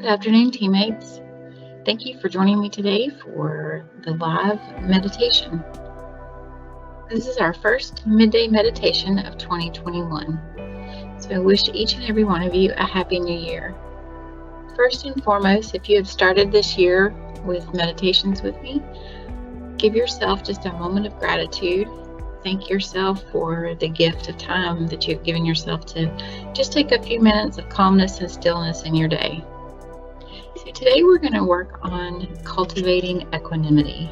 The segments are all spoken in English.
Good afternoon, teammates. Thank you for joining me today for the live meditation. This is our first midday meditation of 2021. So I wish each and every one of you a happy new year. First and foremost, if you have started this year with meditations with me, give yourself just a moment of gratitude. Thank yourself for the gift of time that you've given yourself to just take a few minutes of calmness and stillness in your day. So today we're going to work on cultivating equanimity.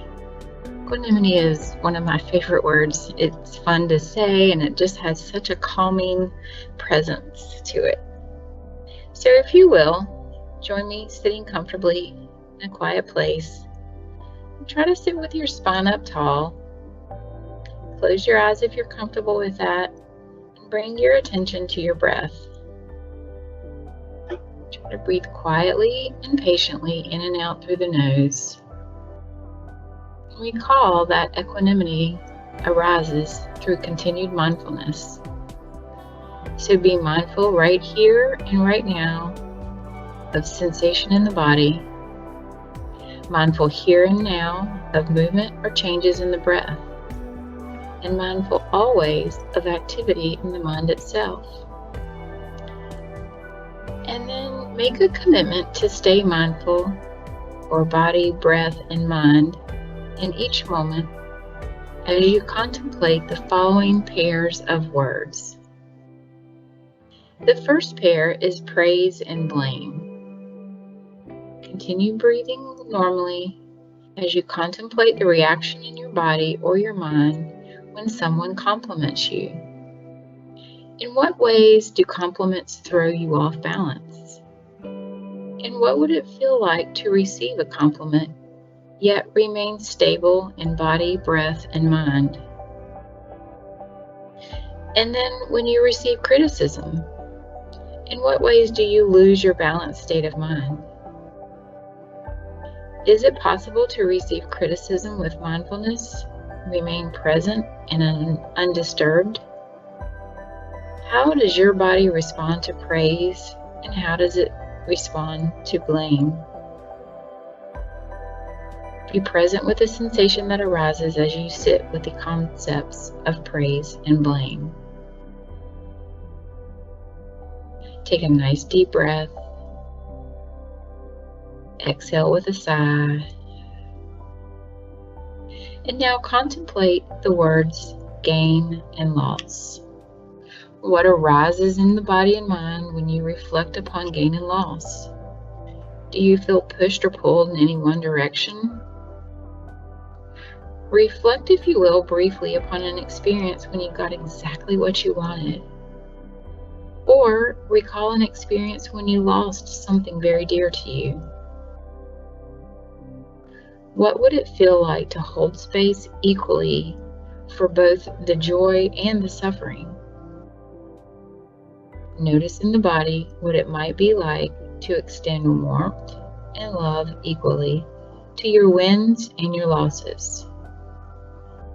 Equanimity is one of my favorite words. It's fun to say and it just has such a calming presence to it. So if you will, join me sitting comfortably in a quiet place. Try to sit with your spine up tall. Close your eyes if you're comfortable with that, and bring your attention to your breath. Try to breathe quietly and patiently in and out through the nose. Recall that equanimity arises through continued mindfulness. So be mindful right here and right now of sensation in the body, mindful here and now of movement or changes in the breath, and mindful always of activity in the mind itself. And then make a commitment to stay mindful for body, breath, and mind in each moment as you contemplate the following pairs of words. The first pair is praise and blame. Continue breathing normally as you contemplate the reaction in your body or your mind when someone compliments you. In what ways do compliments throw you off balance? And what would it feel like to receive a compliment, yet remain stable in body, breath, and mind? And then when you receive criticism, in what ways do you lose your balanced state of mind? Is it possible to receive criticism with mindfulness, remain present and undisturbed? How does your body respond to praise, and how does it respond to blame? Be present with the sensation that arises as you sit with the concepts of praise and blame. Take a nice deep breath. Exhale with a sigh. And now contemplate the words gain and loss. What arises in the body and mind when you reflect upon gain and loss? Do you feel pushed or pulled in any one direction? Reflect, if you will, briefly upon an experience when you got exactly what you wanted. Or recall an experience when you lost something very dear to you. What would it feel like to hold space equally for both the joy and the suffering? Notice in the body what it might be like to extend warmth and love equally to your wins and your losses,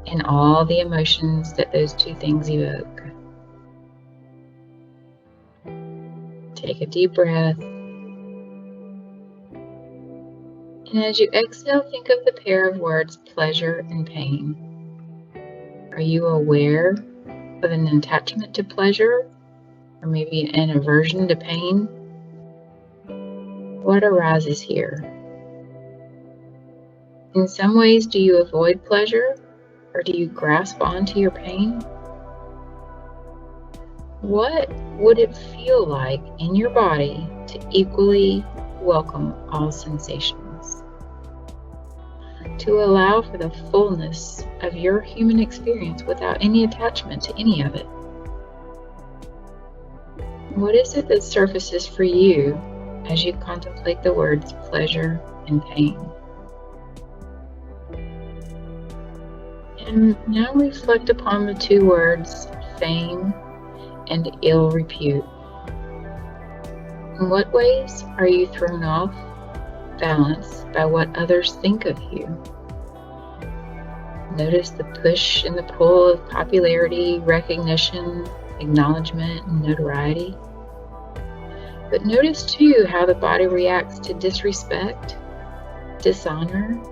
and all the emotions that those two things evoke. Take a deep breath. And as you exhale, think of the pair of words pleasure and pain. Are you aware of an attachment to pleasure, or maybe an aversion to pain? What arises here? In some ways, do you avoid pleasure, or do you grasp onto your pain? What would it feel like in your body to equally welcome all sensations? To allow for the fullness of your human experience without any attachment to any of it? What is it that surfaces for you as you contemplate the words pleasure and pain? And now reflect upon the two words fame and ill repute. In what ways are you thrown off balance by what others think of you? Notice the push and the pull of popularity, recognition, acknowledgement, and notoriety. But notice too how the body reacts to disrespect, dishonor,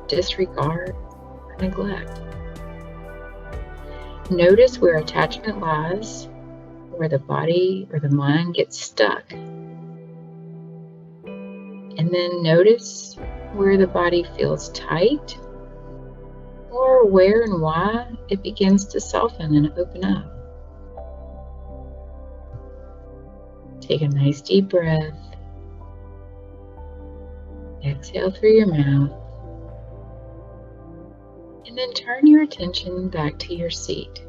disregard, or neglect. Notice where attachment lies, where the body or the mind gets stuck. And then notice where the body feels tight, or where and why it begins to soften and open up. Take a nice deep breath. Exhale through your mouth. And then turn your attention back to your seat.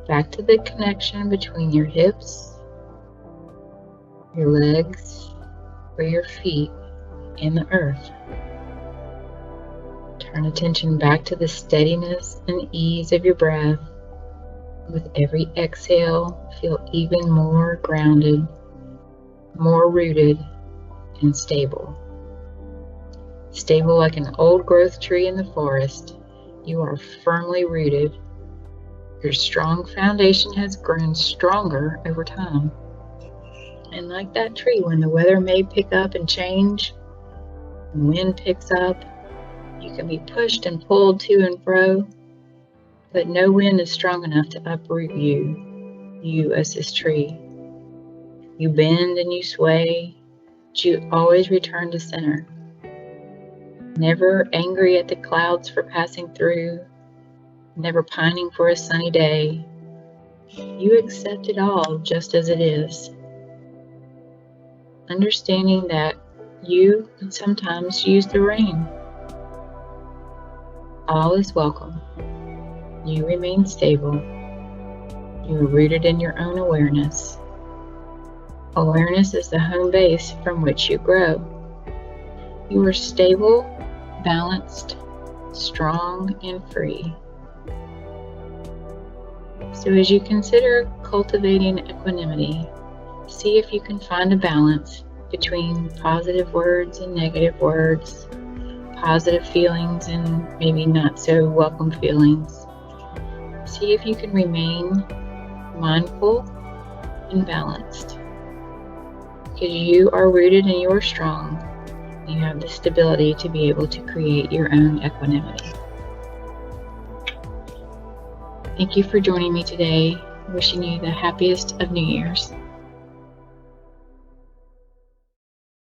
Back to the connection between your hips, your legs, or your feet, and the earth. Turn attention back to the steadiness and ease of your breath. With every exhale, feel even more grounded, more rooted, and stable. Stable like an old growth tree in the forest, you are firmly rooted. Your strong foundation has grown stronger over time. And like that tree, when the weather may pick up and change, when wind picks up, you can be pushed and pulled to and fro, but no wind is strong enough to uproot you as this tree. You bend and you sway, but you always return to center. Never angry at the clouds for passing through, never pining for a sunny day. You accept it all just as it is. Understanding that you can sometimes use the rain. All is welcome. You remain stable. You are rooted in your own awareness. Awareness is the home base from which you grow. You are stable, balanced, strong, and free. So as you consider cultivating equanimity, see if you can find a balance between positive words and negative words, positive feelings and maybe not so welcome feelings. See if you can remain mindful and balanced. Because you are rooted and you are strong. You have the stability to be able to create your own equanimity. Thank you for joining me today. Wishing you the happiest of New Year's.